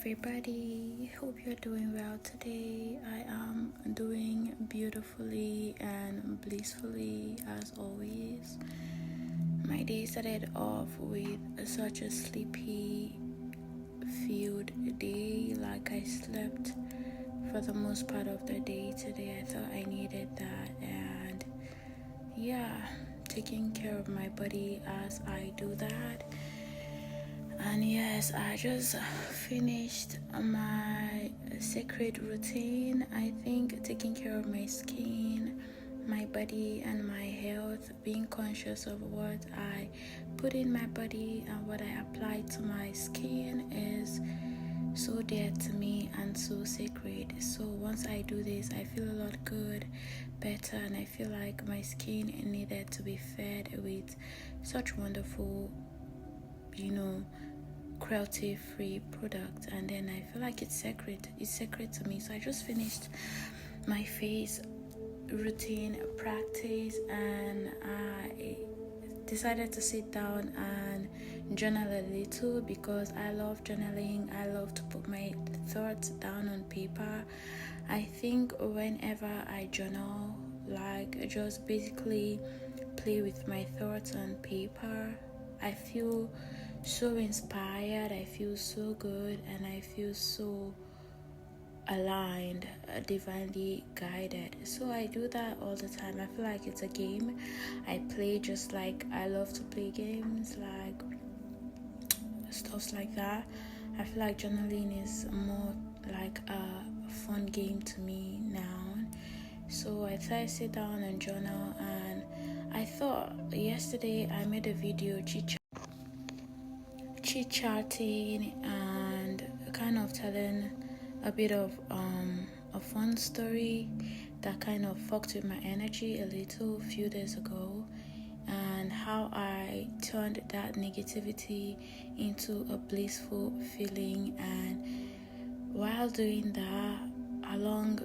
everybody. Hope you're doing well today. I am doing beautifully and blissfully as always. My day started off with such a sleepy filled day. Like I slept for the most part of the day today. I thought I needed that, and taking care of my body as I do that. And yes, I just finished my sacred routine. I think taking care of my skin, my body, and my health, being conscious of what I put in my body and what I apply to my skin is so dear to me and so sacred. So once I do this, I feel a lot better, and I feel like my skin needed to be fed with such wonderful, cruelty-free product, and then I feel like it's sacred to me. So I just finished my face routine practice, and I decided to sit down and journal a little because I love journaling. I love to put my thoughts down on paper. I think whenever I journal, like just basically play with my thoughts on paper, I feel so inspired, I feel so good, and I feel so aligned, divinely guided. So I do that all the time. I feel like it's a game I play, just like I love to play games, like stuff like that. I feel like journaling is more like a fun game to me now. So I thought I'd sit down and journal, and I thought yesterday I made a video chit-chatting and kind of telling a bit of a fun story that kind of fucked with my energy a little few days ago, and how I turned that negativity into a blissful feeling. And while doing that, along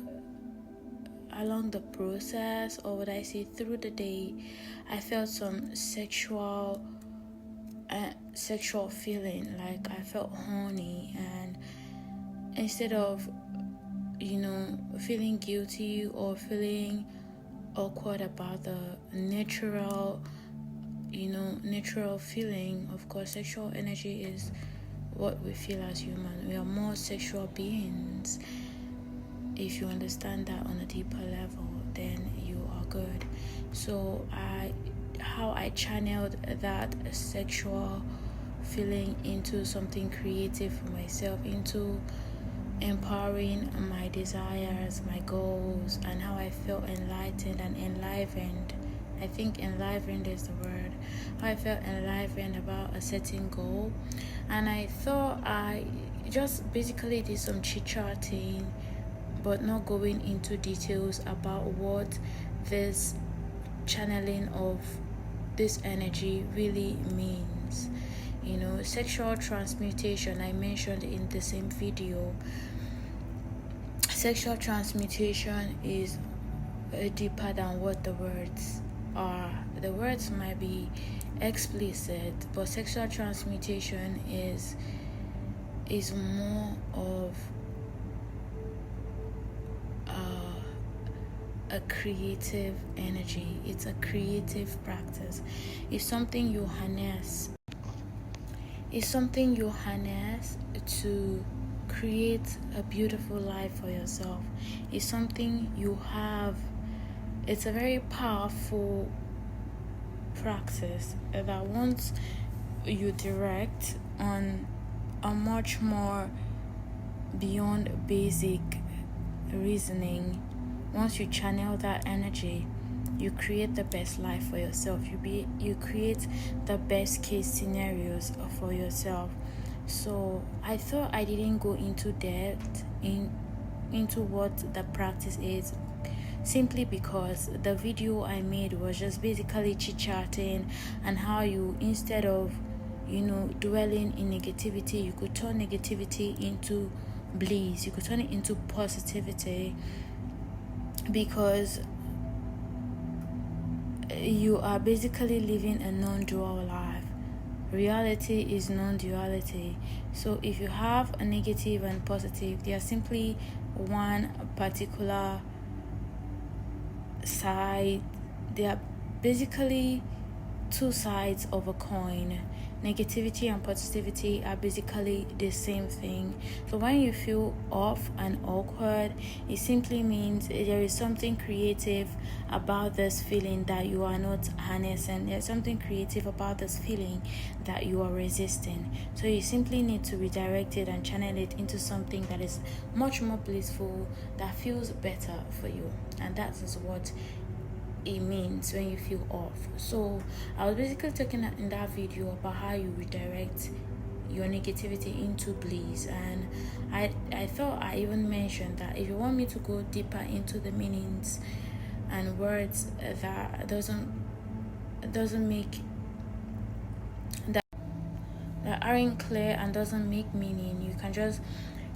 the process, or what I say through the day, I felt some sexual feeling, like I felt horny, and instead of feeling guilty or feeling awkward about the natural feeling. Of course, sexual energy is what we feel as human. We are more sexual beings. If you understand that on a deeper level, then you are good. So how I channeled that sexual feeling into something creative for myself, into empowering my desires, my goals, and how I felt enlightened and enlivened. I think enlivened is the word. How I felt enlivened about a certain goal. And I thought I just basically did some chit-chatting, but not going into details about what this channeling of this energy really means. Sexual transmutation, I mentioned in the same video. Sexual transmutation is deeper than what the words are. The words might be explicit, but sexual transmutation is more of a creative energy. It's a creative practice. It's something you harness. It's something you harness to create a beautiful life for yourself. It's something you have. It's a very powerful practice that once you direct on a much more beyond basic reasoning, once you channel that energy, you create the best life for yourself. You create the best case scenarios for yourself. So I thought I didn't go into depth into what the practice is, simply because the video I made was just basically chit-chatting, and how you, instead of dwelling in negativity, you could turn negativity into bliss. You could turn it into positivity, because you are basically living a non-dual life, reality is non-duality. So if you have a negative and positive, they are simply one particular side. They are basically two sides of a coin. Negativity and positivity are basically the same thing. So when you feel off and awkward, it simply means there is something creative about this feeling that you are not harnessing. There's something creative about this feeling that you are resisting. So you simply need to redirect it and channel it into something that is much more blissful, that feels better for you. And that is what it means when you feel off. So I was basically talking in that video about how you redirect your negativity into bliss, and I thought I even mentioned that if you want me to go deeper into the meanings and words that doesn't make that aren't clear and doesn't make meaning, you can just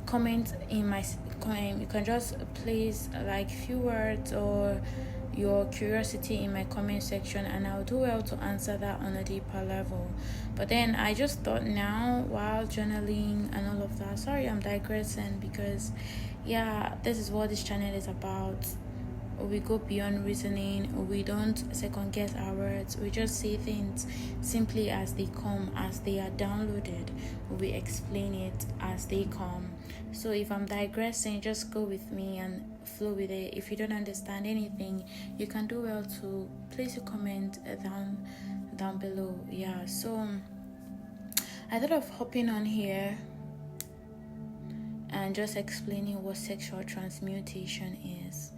comment in my comment. You can just place like few words or your curiosity in my comment section, and I'll do well to answer that on a deeper level. But then I just thought now, while journaling and all of that, sorry I'm digressing, because yeah, this is what this channel is about. We go beyond reasoning. We don't second guess our words. We just say things simply as they come, as they are downloaded. We explain it as they come. So if I'm digressing, just go with me and flow with it. If you don't understand anything, you can do well to place a comment down below. Yeah, so I thought of hopping on here and just explaining what sexual transmutation is.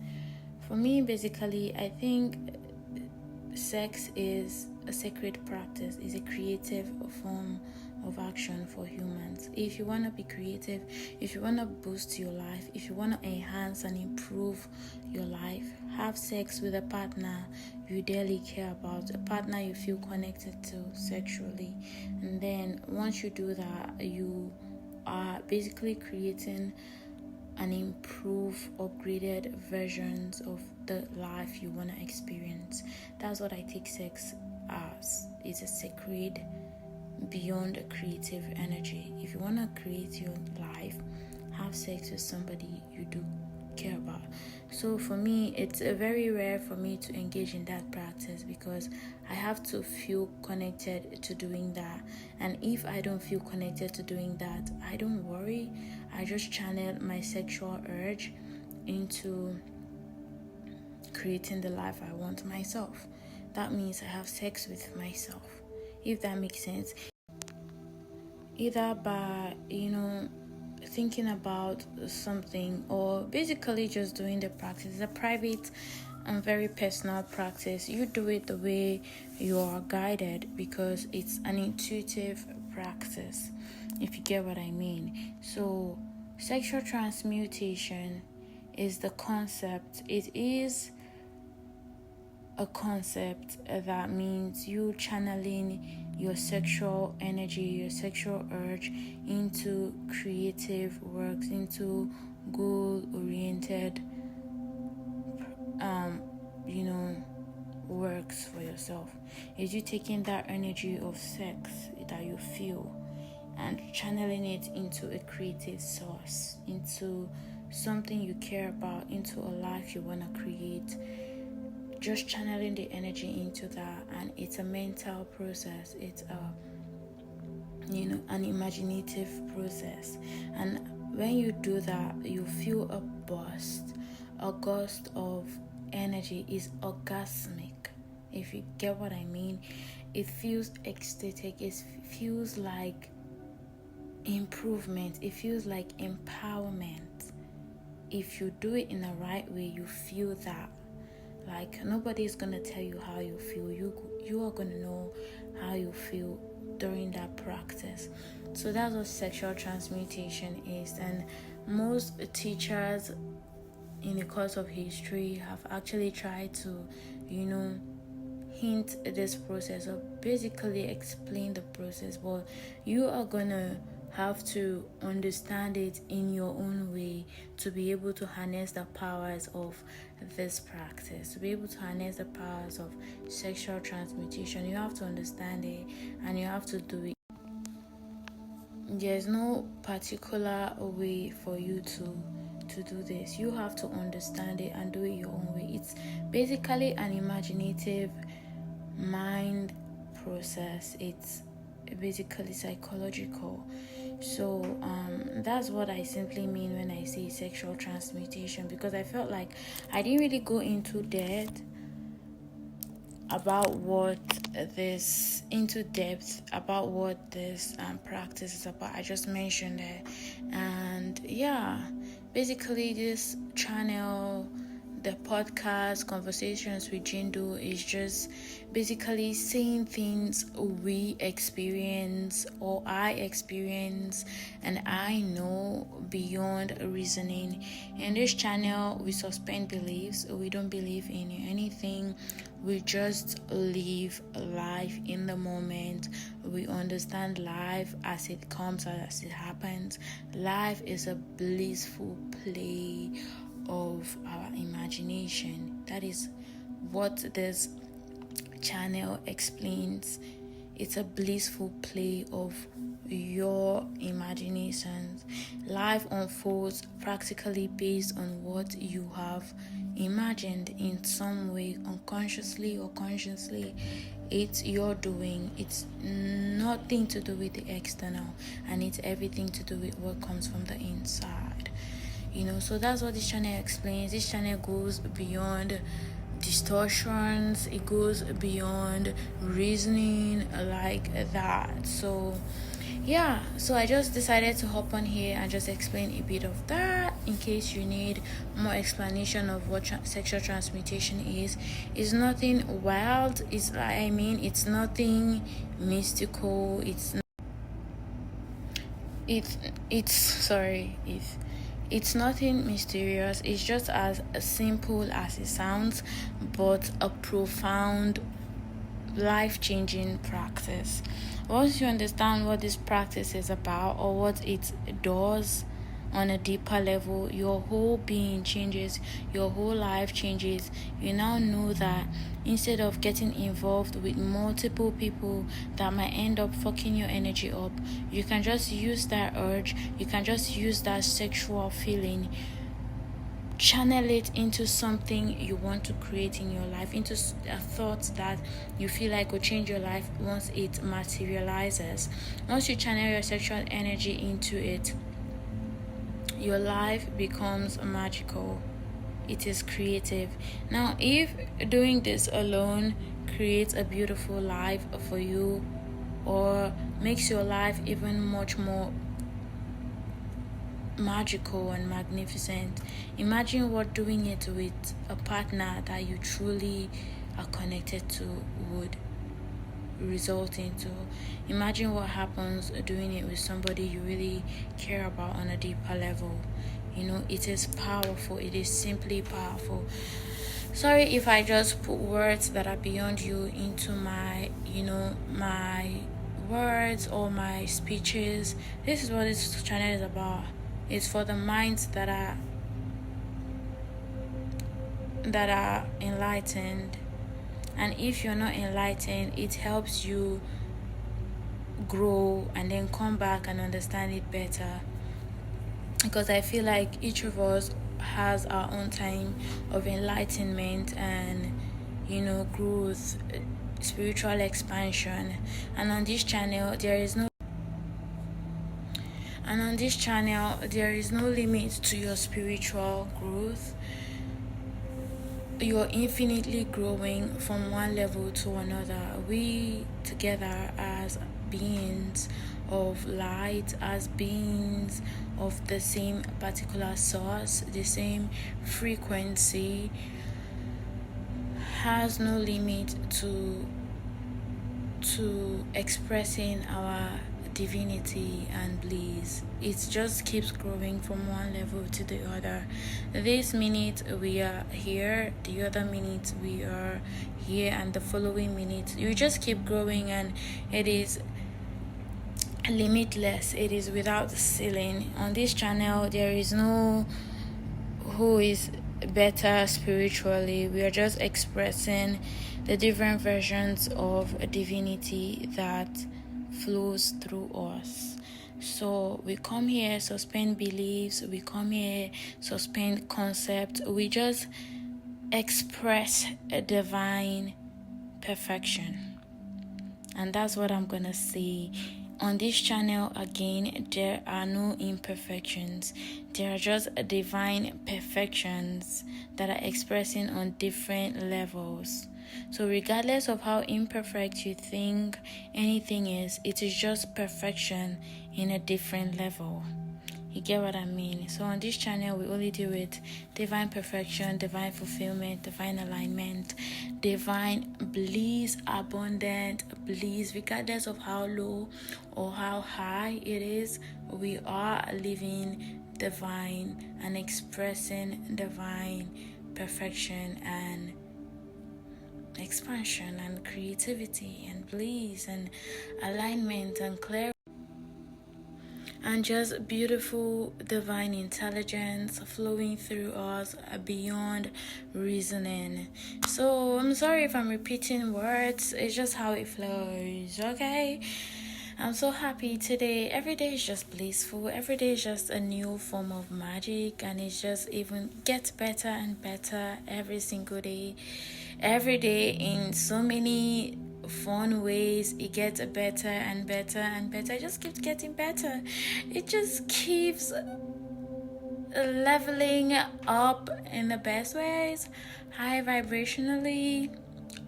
For me, basically, I think sex is a sacred practice, is a creative form of action for humans. If you want to be creative, if you want to boost your life, if you want to enhance and improve your life, have sex with a partner you dearly care about, a partner you feel connected to sexually. And then once you do that, you are basically creating and improve upgraded versions of the life you want to experience. That's what I take sex as. It's a sacred beyond a creative energy. If you want to create your life, have sex with somebody you do care about. So for me, it's very rare for me to engage in that practice because I have to feel connected to doing that. And if I don't feel connected to doing that, I don't worry. I just channel my sexual urge into creating the life I want myself. That means I have sex with myself, if that makes sense. Either by, thinking about something, or basically just doing the practice. It's a private and very personal practice. You do it the way you are guided because it's an intuitive practice, if you get what I mean. So sexual transmutation is the concept. It is a concept that means you channeling your sexual energy, your sexual urge into creative works, into goal-oriented works for yourself. Is you taking that energy of sex that you feel and channeling it into a creative source, into something you care about, into a life you want to create. Just channeling the energy into that, and it's a mental process. It's an imaginative process, and when you do that, you feel a gust of energy. Is orgasmic, if you get what I mean. It feels ecstatic. It feels like improvement. It feels like empowerment. If you do it in the right way, you feel that. Like, nobody's gonna tell you how you feel. You are gonna know how you feel during that practice. So that's what sexual transmutation is. And most teachers in the course of history have actually tried to, hint this process, or basically explain the process. But you are gonna have to understand it in your own way to be able to harness the powers of this practice, to be able to harness the powers of sexual transmutation. You have to understand it and you have to do it there's no particular way for you to do this. You have to understand it and do it your own way. It's basically an imaginative mind process. It's basically psychological. So that's what I simply mean when I say sexual transmutation, because I felt like I didn't really go into depth about what this practice is about. I just mentioned it, and yeah, basically this channel, the podcast Conversations with Jindo, is just basically saying things we experience or I experience and I know beyond reasoning. In this channel, we suspend beliefs. We don't believe in anything. We just live life in the moment. We understand life as it comes, as it happens. Life is a blissful play of our imagination. That is what this channel explains. It's a blissful play of your imaginations. Life unfolds practically based on what you have imagined in some way, unconsciously or consciously. It's your doing. It's nothing to do with the external, and it's everything to do with what comes from the inside. So that's what this channel explains. This channel goes beyond distortions. It goes beyond reasoning like that. So I just decided to hop on here and just explain a bit of that in case you need more explanation of what sexual transmutation is. It's nothing wild. It's nothing mystical. It's nothing mysterious. It's just as simple as it sounds, but a profound, life-changing practice. Once you understand what this practice is about or what it does on a deeper level, your whole being changes, your whole life changes. You now know that instead of getting involved with multiple people that might end up fucking your energy up, you can just use that urge, you can just use that sexual feeling, channel it into something you want to create in your life, into a thought that you feel like will change your life once it materializes. Once you channel your sexual energy into it, your life becomes magical. It is creative. Now, if doing this alone creates a beautiful life for you or makes your life even much more magical and magnificent, imagine what doing it with a partner that you truly are connected to would result into. Imagine what happens doing it with somebody you really care about on a deeper level. It is powerful. It is simply powerful. Sorry if I just put words that are beyond you into my words or my speeches. This is what this channel is about. It's for the minds that are enlightened. And if you're not enlightened, it helps you grow and then come back and understand it better. Because I feel like each of us has our own time of enlightenment and growth, spiritual expansion. And on this channel there is no limit to your spiritual growth. You're infinitely growing from one level to another. We together as beings of light, as beings of the same particular source, the same frequency, has no limit to expressing our divinity and bliss. It just keeps growing from one level to the other. This minute we are here, the other minute we are here, and the following minute you just keep growing, and it is limitless. It is without ceiling. On this channel there is no who is better spiritually. We are just expressing the different versions of divinity that flows through us. So we come here, suspend beliefs, we come here, suspend concepts, we just express a divine perfection. And that's what I'm gonna say. On this channel, again, there are no imperfections. There are just divine perfections that are expressing on different levels. So regardless of how imperfect you think anything is, it is just perfection in a different level. You get what I mean? So on this channel, we only deal with divine perfection, divine fulfillment, divine alignment, divine bliss, abundant bliss, regardless of how low or how high it is. We are living divine and expressing divine perfection and expansion and creativity and bliss and alignment and clarity and just beautiful divine intelligence flowing through us beyond reasoning. So I'm sorry if I'm repeating words, it's just how it flows, okay? I'm so happy today. Every day is just blissful. Every day is just a new form of magic, and it just even gets better and better every single day. Every day in so many fun ways, it gets better and better and better. It just keeps getting better. It just keeps leveling up in the best ways, high vibrationally.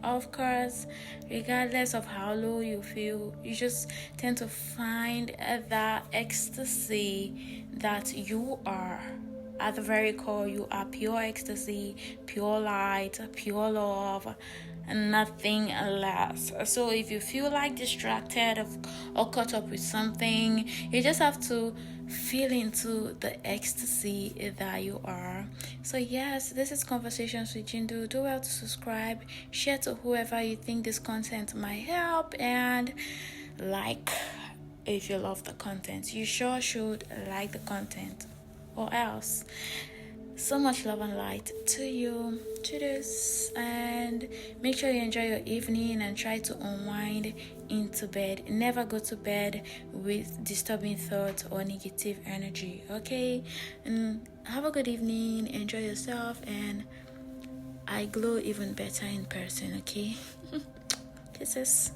Of course, regardless of how low you feel, you just tend to find that ecstasy that you are. At the very core, you are pure ecstasy, pure light, pure love, and nothing less. So if you feel like distracted or caught up with something, you just have to feel into the ecstasy that you are. So yes, this is Conversations with Jindu. Do well to subscribe, share to whoever you think this content might help, and like if you love the content. You sure should like the content, or else. So much love and light to you, to this, and make sure you enjoy your evening and try to unwind into bed. Never go to bed with disturbing thoughts or negative energy, okay? And have a good evening, enjoy yourself, and I glow even better in person, okay? Kisses.